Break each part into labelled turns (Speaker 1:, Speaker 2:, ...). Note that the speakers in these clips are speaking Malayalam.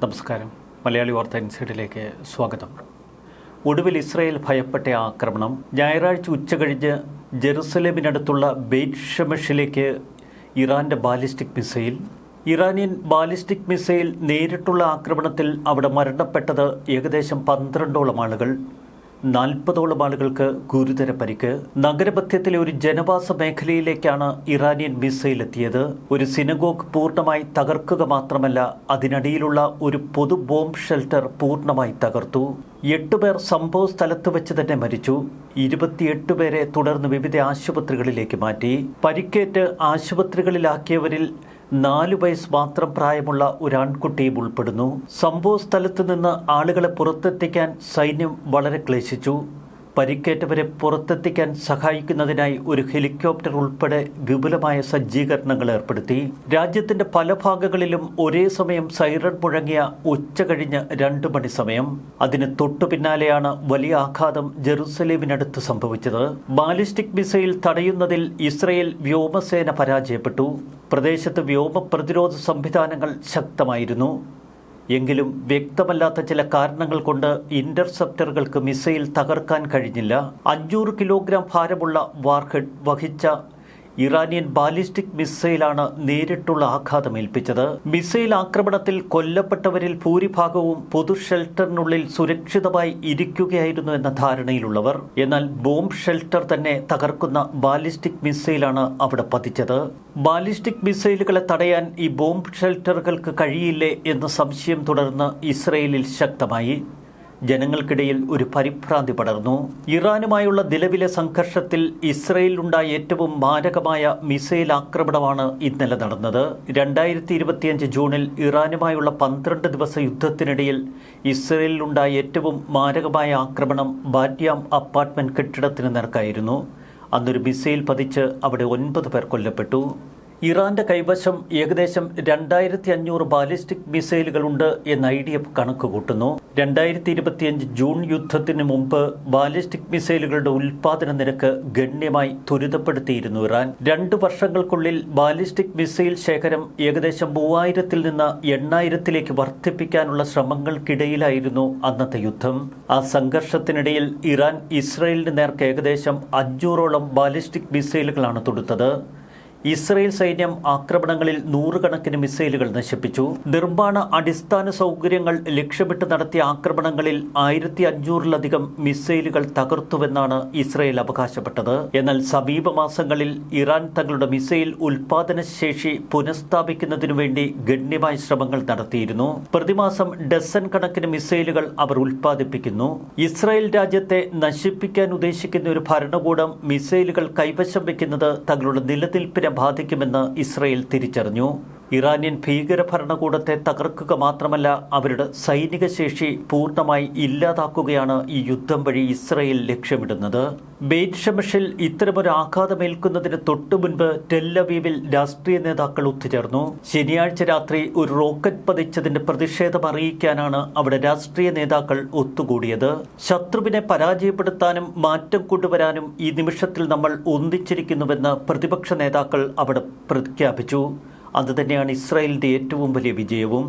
Speaker 1: നമസ്കാരം. മലയാളി വാർത്ത ഇൻസൈഡിലേക്ക് സ്വാഗതം. ഒടുവിൽ ഇസ്രയേൽ ഭയപ്പെട്ട ആക്രമണം. ഞായറാഴ്ച ഉച്ചകഴിഞ്ഞ് ജെറുസലേമിനടുത്തുള്ള ബെയ്റ്റ് ഷെമെഷിലേക്ക് ഇറാൻ്റെ ballistic missile. Iranian ballistic missile നേരിട്ടുള്ള ആക്രമണത്തിൽ അവിടെ മരണപ്പെട്ടത് ഏകദേശം 12ഓളം ആളുകൾ. 40ഓളം ആളുകൾക്ക് ഗുരുതര പരിക്ക്. നഗരമധ്യത്തിലെ ഒരു ജനവാസ മേഖലയിലേക്കാണ് ഇറാനിയൻ മിസൈൽ എത്തിയത്. ഒരു സിനഗോഗ് പൂർണ്ണമായി തകർക്കുക മാത്രമല്ല, അതിനടിയിലുള്ള ഒരു പൊതു ബോംബ് ഷെൽട്ടർ പൂർണ്ണമായി തകർത്തു. 8 പേർ സംഭവ സ്ഥലത്ത് വെച്ച് തന്നെ മരിച്ചു. 28 പേരെ തുടർന്ന് വിവിധ ആശുപത്രികളിലേക്ക് മാറ്റി. പരിക്കേറ്റ് ആശുപത്രികളിലാക്കിയവരിൽ 4 വയസ്സ് മാത്രം പ്രായമുള്ള ഒരു ആൺകുട്ടിയും ഉൾപ്പെടുന്നു. സംഭവ സ്ഥലത്ത് നിന്ന് ആളുകളെ പുറത്തെത്തിക്കാൻ സൈന്യം വളരെ ക്ലേശിച്ചു. പരിക്കേറ്റവരെ പുറത്തെത്തിക്കാൻ സഹായിക്കുന്നതിനായി ഒരു ഹെലികോപ്റ്റർ ഉൾപ്പെടെ വിപുലമായ സജ്ജീകരണങ്ങൾ ഏർപ്പെടുത്തി. രാജ്യത്തിന്റെ പല ഭാഗങ്ങളിലും ഒരേ സമയം സൈറൺ മുഴങ്ങിയ ഉച്ചകഴിഞ്ഞ് 2 മണി സമയം. അതിന് തൊട്ടു പിന്നാലെയാണ് വലിയ ആഘാതം ജെറുസലേമിനടുത്ത് സംഭവിച്ചത്. ബാലിസ്റ്റിക് മിസൈൽ തടയുന്നതിൽ ഇസ്രയേൽ വ്യോമസേന പരാജയപ്പെട്ടു. പ്രദേശത്ത് വ്യോമ പ്രതിരോധ സംവിധാനങ്ങൾ ശക്തമായിരുന്നു. എങ്കിലും വ്യക്തമല്ലാത്ത ചില കാരണങ്ങൾ കൊണ്ട് ഇന്റർസെപ്റ്ററുകൾക്ക് മിസൈൽ തകർക്കാൻ കഴിഞ്ഞില്ല. 500 കിലോഗ്രാം ഭാരമുള്ള വാർഹെഡ് വഹിച്ച ഇറാനിയൻ ബാലിസ്റ്റിക് മിസൈലാണ് നേരിട്ടുള്ള ആഘാതമേൽപ്പിച്ചത്. മിസൈൽ ആക്രമണത്തിൽ കൊല്ലപ്പെട്ടവരിൽ ഭൂരിഭാഗവും പൊതു ഷെൽട്ടറിനുള്ളിൽ സുരക്ഷിതമായി ഇരിക്കുകയായിരുന്നു എന്ന ധാരണയിലുള്ളവർ. എന്നാൽ ബോംബ് ഷെൽട്ടർ തന്നെ തകർക്കുന്ന ബാലിസ്റ്റിക് മിസൈലാണ് അവിടെ പതിച്ചത്. ബാലിസ്റ്റിക് മിസൈലുകളെ തടയാൻ ഈ ബോംബ് ഷെൽട്ടറുകൾക്ക് കഴിയില്ലേ എന്ന സംശയം തുടർന്ന് ഇസ്രയേലിൽ ശക്തമായി. ജനങ്ങൾക്കിടയിൽ ഒരു പരിഭ്രാന്തി പടർന്നു. ഇറാനുമായുള്ള നിലവിലെ സംഘർഷത്തിൽ ഇസ്രയേലിലുണ്ടായ ഏറ്റവും മാരകമായ മിസൈൽ ആക്രമണമാണ് ഇന്നലെ നടന്നത്. 2025 ജൂണിൽ ഇറാനുമായുള്ള 12 ദിവസ യുദ്ധത്തിനിടയിൽ ഇസ്രയേലിലുണ്ടായ ഏറ്റവും മാരകമായ ആക്രമണം ബാറ്റ്യാം അപ്പാർട്ട്മെന്റ് കെട്ടിടത്തിന് നേർക്കായിരുന്നു. അന്നൊരു മിസൈൽ പതിച്ച് അവിടെ 9 പേർ കൊല്ലപ്പെട്ടു. ഇറാന്റെ കൈവശം ഏകദേശം 2500 ബാലിസ്റ്റിക് മിസൈലുകളുണ്ട് എന്ന് IDF കണക്ക് കൂട്ടുന്നു. 2025 ജൂൺ യുദ്ധത്തിന് മുമ്പ് ബാലിസ്റ്റിക് മിസൈലുകളുടെ ഉൽപാദന നിരക്ക് ഗണ്യമായി ത്വരിതപ്പെടുത്തിയിരുന്നു ഇറാൻ. 2 വർഷങ്ങൾക്കുള്ളിൽ ബാലിസ്റ്റിക് മിസൈൽ ശേഖരം ഏകദേശം 3000-ൽ നിന്ന് 8000-ലേക്ക് വർദ്ധിപ്പിക്കാനുള്ള ശ്രമങ്ങൾക്കിടയിലായിരുന്നു അന്നത്തെ യുദ്ധം. ആ സംഘർഷത്തിനിടയിൽ ഇറാൻ ഇസ്രയേലിന് നേർക്ക് ഏകദേശം 500ഓളം ബാലിസ്റ്റിക് മിസൈലുകളാണ് തൊടുത്തത്. ഇസ്രയേൽ സൈന്യം ആക്രമണങ്ങളിൽ 100 കണക്കിന് മിസൈലുകൾ നശിപ്പിച്ചു. നിർമ്മാണ അടിസ്ഥാന സൗകര്യങ്ങൾ ലക്ഷ്യമിട്ട് നടത്തിയ ആക്രമണങ്ങളിൽ 1500-ലധികം മിസൈലുകൾ തകർത്തുവെന്നാണ് ഇസ്രയേൽ അവകാശപ്പെട്ടത്. എന്നാൽ സമീപ മാസങ്ങളിൽ ഇറാൻ തങ്ങളുടെ മിസൈൽ ഉൽപാദന ശേഷി പുനഃസ്ഥാപിക്കുന്നതിനു വേണ്ടി ഗണ്യമായ ശ്രമങ്ങൾ നടത്തിയിരുന്നു. പ്രതിമാസം ഡസൻ കണക്കിന് മിസൈലുകൾ അവർ ഉൽപ്പാദിപ്പിക്കുന്നു. ഇസ്രയേൽ രാജ്യത്തെ നശിപ്പിക്കാൻ ഉദ്ദേശിക്കുന്ന ഒരു ഭരണകൂടം മിസൈലുകൾ കൈവശം വയ്ക്കുന്നത് തങ്ങളുടെ നിലനിൽപ്പിനെ ബാധിക്കുമെന്ന് ഇസ്രയേൽ തിരിച്ചറിഞ്ഞു. ഇറാനിയൻ ഭീകര ഭരണകൂടത്തെ തകർക്കുക മാത്രമല്ല, അവരുടെ സൈനിക ശേഷി പൂർണ്ണമായി ഇല്ലാതാക്കുകയാണ് ഈ യുദ്ധം വഴി ഇസ്രയേൽ ലക്ഷ്യമിടുന്നത്. ബെയ്റ്റ് ഷെമെഷിൽ ഇത്തരമൊരു ആഘാതമേൽക്കുന്നതിന് തൊട്ടു മുൻപ് ടെല്ലവീവിൽ രാഷ്ട്രീയ നേതാക്കൾ ഒത്തുചേർന്നു. ശനിയാഴ്ച രാത്രി ഒരു റോക്കറ്റ് പതിച്ചതിന്റെ പ്രതിഷേധം അറിയിക്കാനാണ് അവിടെ രാഷ്ട്രീയ നേതാക്കൾ ഒത്തുകൂടിയത്. ശത്രുവിനെ പരാജയപ്പെടുത്താനും മാറ്റം കൊണ്ടുവരാനും ഈ നിമിഷത്തിൽ നമ്മൾ ഒന്നിച്ചിരിക്കുന്നുവെന്ന് പ്രതിപക്ഷ നേതാക്കൾ അവിടെ പ്രഖ്യാപിച്ചു. അതുതന്നെയാണ് ഇസ്രായേലിൻ്റെ ഏറ്റവും വലിയ വിജയവും.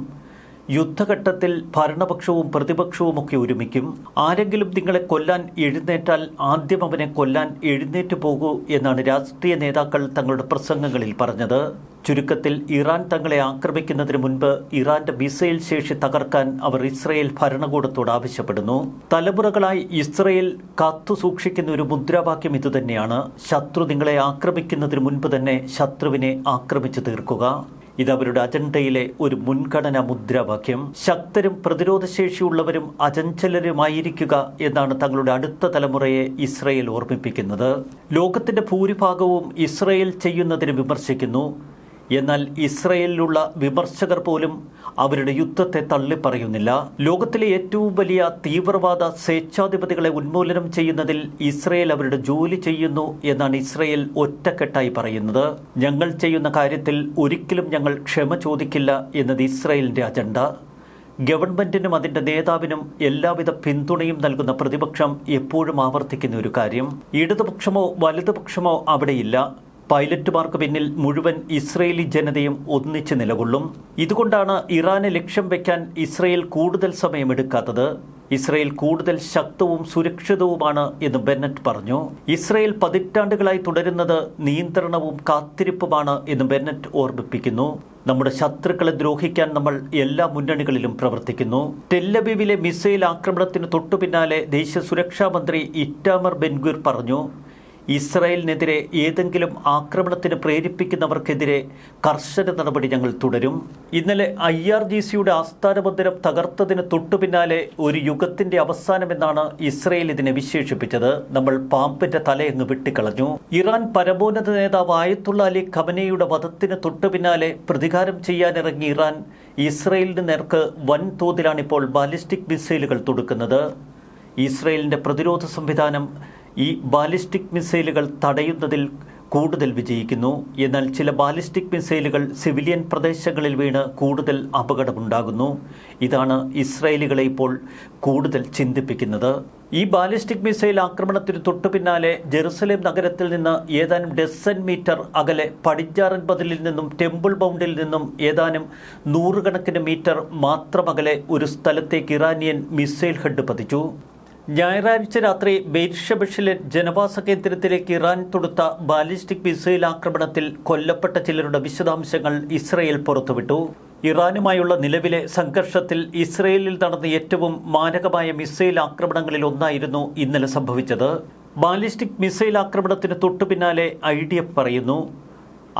Speaker 1: യുദ്ധഘട്ടത്തിൽ ഭരണപക്ഷവും പ്രതിപക്ഷവുമൊക്കെ ഒരുമിക്കും. ആരെങ്കിലും നിങ്ങളെ കൊല്ലാൻ എഴുന്നേറ്റാൽ ആദ്യം അവനെ കൊല്ലാൻ എഴുന്നേറ്റ് പോകൂ എന്നാണ് രാഷ്ട്രീയ നേതാക്കൾ തങ്ങളുടെ പ്രസംഗങ്ങളിൽ പറഞ്ഞത്. ചുരുക്കത്തിൽ ഇറാൻ തങ്ങളെ ആക്രമിക്കുന്നതിന് മുൻപ് ഇറാന്റെ മിസൈൽ ശേഷി തകർക്കാൻ അവർ ഇസ്രയേൽ ഭരണകൂടത്തോട് ആവശ്യപ്പെടുന്നു. തലമുറകളായി ഇസ്രയേൽ കാത്തുസൂക്ഷിക്കുന്ന ഒരു മുദ്രാവാക്യം ഇതുതന്നെയാണ്: ശത്രു നിങ്ങളെ ആക്രമിക്കുന്നതിന് മുൻപ് തന്നെ ശത്രുവിനെ ആക്രമിച്ചു തീർക്കുക. ഇതവരുടെ അജണ്ടയിലെ ഒരു മുൻഗണനാ മുദ്രാവാക്യം. ശക്തരും പ്രതിരോധശേഷിയുള്ളവരും അചഞ്ചലരുമായിരിക്കുക എന്നാണ് തങ്ങളുടെ അടുത്ത തലമുറയെ ഇസ്രയേൽ ഓർമ്മിപ്പിക്കുന്നത്. ലോകത്തിന്റെ ഭൂരിഭാഗവും ഇസ്രയേൽ ചെയ്യുന്നതിന് വിമർശിക്കുന്നു. എന്നാൽ ഇസ്രയേലിലുള്ള വിമർശകർ പോലും അവരുടെ യുദ്ധത്തെ തള്ളിപ്പറയുന്നില്ല. ലോകത്തിലെ ഏറ്റവും വലിയ തീവ്രവാദ സ്വേച്ഛാധിപതികളെ ഉന്മൂലനം ചെയ്യുന്നതിൽ ഇസ്രയേൽ അവരുടെ ജോലി ചെയ്യുന്നു എന്നാണ് ഇസ്രയേൽ ഒറ്റക്കെട്ടായി പറയുന്നത്. ഞങ്ങൾ ചെയ്യുന്ന കാര്യത്തിൽ ഒരിക്കലും ഞങ്ങൾ ക്ഷമ ചോദിക്കില്ല എന്നത് ഇസ്രയേലിന്റെ അജണ്ട. ഗവൺമെന്റിനും അതിന്റെ നേതാവിനും എല്ലാവിധ പിന്തുണയും നൽകുന്ന പ്രതിപക്ഷം എപ്പോഴും ആവർത്തിക്കുന്ന ഒരു കാര്യം: ഇടതുപക്ഷമോ വലതുപക്ഷമോ അവിടെയില്ല, പൈലറ്റുമാർക്ക് പിന്നിൽ മുഴുവൻ ഇസ്രയേലി ജനതയും ഒന്നിച്ച് നിലകൊള്ളും. ഇതുകൊണ്ടാണ് ഇറാനെ ലക്ഷ്യം വയ്ക്കാൻ ഇസ്രയേൽ കൂടുതൽ സമയമെടുക്കാത്തത്. ഇസ്രയേൽ കൂടുതൽ ശക്തവും സുരക്ഷിതവുമാണ് എന്ന് ബെന്നറ്റ് പറഞ്ഞു. ഇസ്രയേൽ പതിറ്റാണ്ടുകളായി തുടരുന്നത് നിയന്ത്രണവും കാത്തിരിപ്പുമാണ് എന്ന് ബെന്നറ്റ് ഓർമ്മിപ്പിക്കുന്നു. നമ്മുടെ ശത്രുക്കളെ ദ്രോഹിക്കാൻ നമ്മൾ എല്ലാ മുന്നണികളിലും പ്രവർത്തിക്കുന്നു. ടെല്ലബീവിലെ മിസൈൽ ആക്രമണത്തിന് തൊട്ടുപിന്നാലെ ദേശീയ സുരക്ഷാ മന്ത്രി ഇറ്റാമർ ബെൻഗ്വിർ പറഞ്ഞു, ഇസ്രായേലിനെതിരെ ഏതെങ്കിലും ആക്രമണത്തിന് പ്രേരിപ്പിക്കുന്നവർക്കെതിരെ കർശന നടപടി ഞങ്ങൾ തുടരും. ഇന്നലെ IRGCയുടെ ആസ്ഥാന മന്ദിരം തകർത്തതിന് തൊട്ടുപിന്നാലെ ഒരു യുഗത്തിന്റെ അവസാനമെന്നാണ് ഇസ്രായേൽ ഇതിനെ വിശേഷിപ്പിച്ചത്. നമ്മൾ പാമ്പിന്റെ തലയങ്ങ് വെട്ടിക്കളഞ്ഞു. ഇറാൻ പരമോന്നത നേതാവ് ആയത്തുള്ള അലി ഖമനയുടെ വധത്തിന് തൊട്ടുപിന്നാലെ പ്രതികാരം ചെയ്യാനിറങ്ങിയ ഇറാൻ ഇസ്രായേലിന് നേർക്ക് വൻതോതിലാണിപ്പോൾ ബാലിസ്റ്റിക് മിസൈലുകൾ തൊടുക്കുന്നത്. ഇസ്രായേലിന്റെ പ്രതിരോധ സംവിധാനം ഈ ബാലിസ്റ്റിക് മിസൈലുകൾ തടയുന്നതിൽ കൂടുതൽ വിജയിക്കുന്നു. എന്നാൽ ചില ബാലിസ്റ്റിക് മിസൈലുകൾ സിവിലിയൻ പ്രദേശങ്ങളിൽ വീണ് കൂടുതൽ അപകടമുണ്ടാകുന്നു. ഇതാണ് ഇസ്രായേലികളെ ഇപ്പോൾ കൂടുതൽ ചിന്തിപ്പിക്കുന്നത്. ഈ ബാലിസ്റ്റിക് മിസൈൽ ആക്രമണത്തിന് തൊട്ടുപിന്നാലെ ജെറുസലേം നഗരത്തിൽ നിന്ന് ഏതാനും ഡസൻ മീറ്റർ അകലെ പടിഞ്ഞാറൻ മതിലിൽ നിന്നും ടെമ്പിൾ മൗണ്ടിൽ നിന്നും ഏതാനും 100 കണക്കിന് മീറ്റർ മാത്രം അകലെ ഒരു സ്ഥലത്തേക്ക് ഇറാനിയൻ മിസൈൽ ഹെഡ് പതിച്ചു. ഞായറാഴ്ച രാത്രി ബെയ്ർഷെബയിലെ ജനവാസ കേന്ദ്രത്തിലേക്ക് ഇറാൻ തൊടുത്ത ബാലിസ്റ്റിക് മിസൈൽ ആക്രമണത്തിൽ കൊല്ലപ്പെട്ട ചിലരുടെ വിശദാംശങ്ങൾ ഇസ്രയേൽ പുറത്തുവിട്ടു. ഇറാനുമായുള്ള നിലവിലെ സംഘർഷത്തിൽ ഇസ്രയേലിൽ നടന്ന ഏറ്റവും മാരകമായ മിസൈൽ ആക്രമണങ്ങളിൽ ഒന്നായിരുന്നു ഇന്നലെ സംഭവിച്ചത്. ബാലിസ്റ്റിക് മിസൈൽ ആക്രമണത്തിന് തൊട്ടുപിന്നാലെ IDF പറയുന്നു,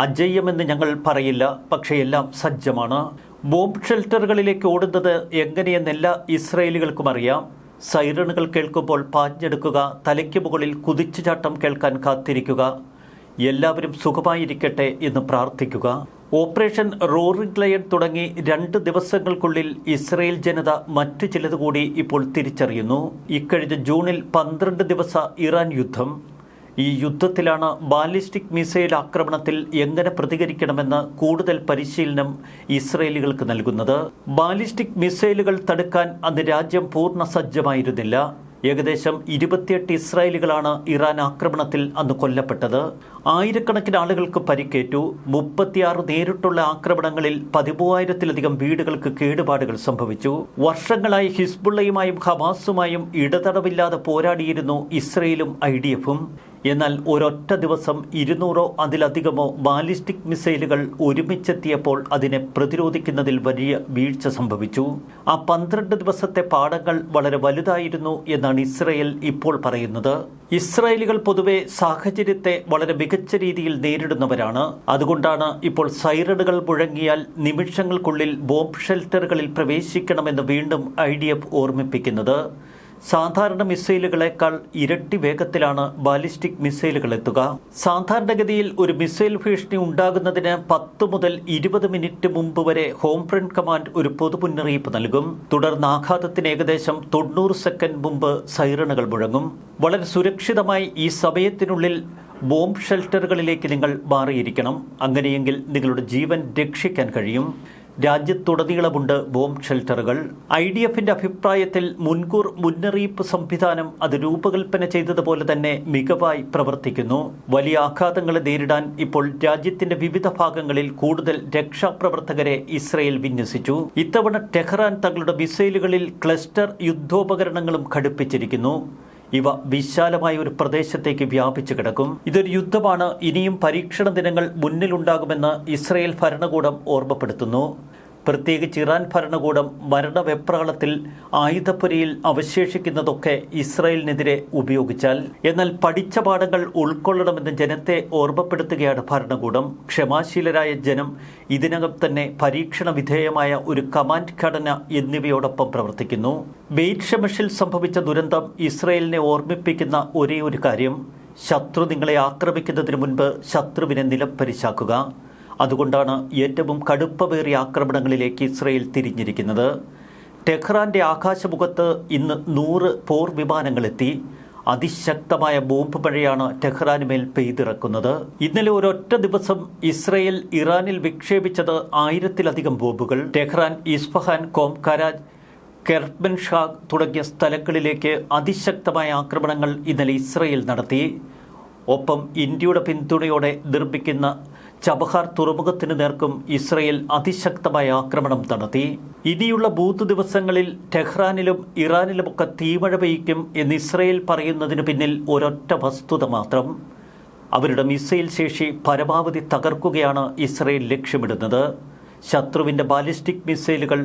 Speaker 1: അജയ്യമെന്ന് ഞങ്ങൾ പറയില്ല, പക്ഷേ എല്ലാം സജ്ജമാണ്. ബോംബ് ഷെൽട്ടറുകളിലേക്ക് ഓടുന്നത് എങ്ങനെയെന്നെല്ലാ ഇസ്രയേലികൾക്കും അറിയാം. സൈറണുകൾ കേൾക്കുമ്പോൾ പാഞ്ഞെടുക്കുക, തലയ്ക്ക് മുകളിൽ കുതിച്ചുചാട്ടം കേൾക്കാൻ കാത്തിരിക്കുക, എല്ലാവരും സുഖമായിരിക്കട്ടെ എന്ന് പ്രാർത്ഥിക്കുക. ഓപ്പറേഷൻ റോറിംഗ് ലയൺ തുടങ്ങി 2 ദിവസങ്ങൾക്കുള്ളിൽ ഇസ്രയേൽ ജനത മറ്റു ചിലതുകൂടി ഇപ്പോൾ തിരിച്ചറിയുന്നു. ഇക്കഴിഞ്ഞ ജൂണിൽ 12 ദിവസ ഇറാൻ യുദ്ധം. ഈ യുദ്ധത്തിലാണ് ബാലിസ്റ്റിക് മിസൈൽ ആക്രമണത്തിൽ എങ്ങനെ പ്രതികരിക്കണമെന്ന് കൂടുതൽ പരിശീലനം ഇസ്രയേലികൾക്ക് നൽകുന്നത്. ബാലിസ്റ്റിക് മിസൈലുകൾ തടുക്കാൻ അന്ന് രാജ്യം പൂർണ്ണ സജ്ജമായിരുന്നില്ല. ഏകദേശം 28 ഇസ്രായേലികളാണ് ഇറാൻ ആക്രമണത്തിൽ അന്ന് കൊല്ലപ്പെട്ടത്. ആയിരക്കണക്കിന് ആളുകൾക്ക് പരിക്കേറ്റു. 36 നേരിട്ടുള്ള ആക്രമണങ്ങളിൽ 13,000-ലധികം വീടുകൾക്ക് കേടുപാടുകൾ സംഭവിച്ചു. വർഷങ്ങളായി ഹിസ്ബുള്ളയുമായും ഹമാസുമായും ഇടതടവില്ലാതെ പോരാടിയിരുന്നു ഇസ്രയേലും IDFും. എന്നാൽ ഒരൊറ്റ ദിവസം 200-ഓ അതിലധികമോ ബാലിസ്റ്റിക് മിസൈലുകൾ ഒരുമിച്ചെത്തിയപ്പോൾ അതിനെ പ്രതിരോധിക്കുന്നതിൽ വലിയ വീഴ്ച സംഭവിച്ചു. ആ 12 ദിവസത്തെ പാഠങ്ങൾ വളരെ വലുതായിരുന്നു എന്നാണ് ഇസ്രയേൽ ഇപ്പോൾ പറയുന്നത്. ഇസ്രായേലികൾ പൊതുവെ സാഹചര്യത്തെ വളരെ മികച്ച രീതിയിൽ നേരിടുന്നവരാണ്. അതുകൊണ്ടാണ് ഇപ്പോൾ സൈറണുകൾ മുഴങ്ങിയാൽ നിമിഷങ്ങൾക്കുള്ളിൽ ബോംബ് ഷെൽട്ടറുകളിൽ പ്രവേശിക്കണമെന്ന് വീണ്ടും IDF ഓർമ്മിപ്പിക്കുന്നത്. സാധാരണ മിസൈലുകളെക്കാൾ ഇരട്ടി വേഗത്തിലാണ് ബാലിസ്റ്റിക് മിസൈലുകൾ എത്തുക. സാധാരണഗതിയിൽ ഒരു മിസൈൽ ഭീഷണി ഉണ്ടാകുന്നതിന് 10 മുതൽ 20 മിനിറ്റ് മുമ്പ് വരെ ഹോം ഫ്രണ്ട് കമാൻഡ് ഒരു പൊതു മുന്നറിയിപ്പ് നൽകും. തുടർന്ന് ആഘാതത്തിന് ഏകദേശം 90 സെക്കൻഡ് മുമ്പ് സൈറണുകൾ മുഴങ്ങും. വളരെ സുരക്ഷിതമായി ഈ സമയത്തിനുള്ളിൽ ബോംബ് ഷെൽട്ടറുകളിലേക്ക് നിങ്ങൾ മാറിയിരിക്കണം. അങ്ങനെയെങ്കിൽ നിങ്ങളുടെ ജീവൻ രക്ഷിക്കാൻ കഴിയും. രാജ്യത്തുടനീളമുണ്ട് ബോംബ് ഷെൽട്ടറുകൾ. IDFന്റെ അഭിപ്രായത്തിൽ മുൻകൂർ മുന്നറിയിപ്പ് സംവിധാനം അത് രൂപകൽപ്പന ചെയ്തതുപോലെ തന്നെ മികവായി പ്രവർത്തിക്കുന്നു. വലിയ ആഘാതങ്ങളെ നേരിടാൻ ഇപ്പോൾ രാജ്യത്തിന്റെ വിവിധ ഭാഗങ്ങളിൽ കൂടുതൽ രക്ഷാപ്രവർത്തകരെ ഇസ്രയേൽ വിന്യസിച്ചു. ഇത്തവണ ടെഹ്റാൻ തങ്ങളുടെ മിസൈലുകളിൽ ക്ലസ്റ്റർ യുദ്ധോപകരണങ്ങളും ഘടിപ്പിച്ചിരിക്കുന്നു. ഇവ വിശാലമായ ഒരു പ്രദേശത്തേക്ക് വ്യാപിച്ചു കിടക്കും. ഇതൊരു യുദ്ധമാണ്. ഇനിയും പരീക്ഷണ ദിനങ്ങൾ മുന്നിലുണ്ടാകുമെന്ന് ഇസ്രയേൽ ഭരണകൂടം ഓർമ്മപ്പെടുത്തുന്നു. പ്രത്യേകിച്ച് ഇറാൻ ഭരണകൂടം മരണവെപ്രാളത്തിൽ ആയുധപ്പുരയിൽ അവശേഷിക്കുന്നതൊക്കെ ഇസ്രായേലിനെതിരെ ഉപയോഗിച്ചാൽ. എന്നാൽ പഠിച്ച പാഠങ്ങൾ ഉൾക്കൊള്ളണമെന്ന് ജനത്തെ ഓർമ്മപ്പെടുത്തുകയാണ് ഭരണകൂടം. ക്ഷമാശീലരായ ജനം ഇതിനകം തന്നെ പരീക്ഷണ വിധേയമായ ഒരു കമാൻഡ് ഘടന എന്നിവയോടൊപ്പം പ്രവർത്തിക്കുന്നു. ബെയ്റ്റ് ഷെമെഷിൽ സംഭവിച്ച ദുരന്തം ഇസ്രായേലിനെ ഓർമ്മിപ്പിക്കുന്ന ഒരേ ഒരു കാര്യം, ശത്രു നിങ്ങളെ ആക്രമിക്കുന്നതിന് മുൻപ് ശത്രുവിനെ നിലംപരിശാക്കുക. അതുകൊണ്ടാണ് ഏറ്റവും കടുപ്പമേറിയ ആക്രമണങ്ങളിലേക്ക് ഇസ്രയേൽ തിരിഞ്ഞിരിക്കുന്നത്. ടെഹ്റാന്റെ ആകാശമുഖത്ത് ഇന്ന് 100 പോർ വിമാനങ്ങളെത്തി. അതിശക്തമായ ബോംബ് മഴയാണ് ടെഹ്റാനുമേൽ പെയ്തിറക്കുന്നത്. ഇന്നലെ ഒരൊറ്റ ദിവസം ഇസ്രയേൽ ഇറാനിൽ വിക്ഷേപിച്ചത് 1000-ലധികം ബോംബുകൾ. ടെഹ്റാൻ, ഇസ്ഫഹാൻ, കോം കരാജ്, കെർമൻഷാഹ് തുടങ്ങിയ സ്ഥലങ്ങളിലേക്ക് അതിശക്തമായ ആക്രമണങ്ങൾ ഇന്നലെ ഇസ്രയേൽ നടത്തി. ഒപ്പം ഇന്ത്യയുടെ പിന്തുണയോടെ നിർമ്മിക്കുന്ന ചബഹാർ തുറമുഖത്തിന് നേർക്കും ഇസ്രയേൽ അതിശക്തമായ ആക്രമണം നടത്തി. ഇനിയുള്ള 3 ദിവസങ്ങളിൽ ടെഹ്റാനിലും ഇറാനിലുമൊക്കെ തീമഴ പെയ്യ്ക്കും എന്ന് ഇസ്രയേൽ പറയുന്നതിന് പിന്നിൽ ഒരൊറ്റ വസ്തുത മാത്രം. അവരുടെ മിസൈൽ ശേഷി പരമാവധി തകർക്കുകയാണ് ഇസ്രയേൽ ലക്ഷ്യമിടുന്നത്. ശത്രുവിൻ്റെ ബാലിസ്റ്റിക് മിസൈലുകൾ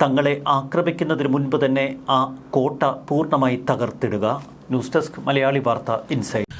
Speaker 1: തങ്ങളെ ആക്രമിക്കുന്നതിന് മുൻപ് തന്നെ ആ കോട്ട പൂർണ്ണമായി തകർത്തിടുക. ന്യൂസ് ഡെസ്ക് മലയാളി വാർത്ത ഇൻസൈറ്റ്.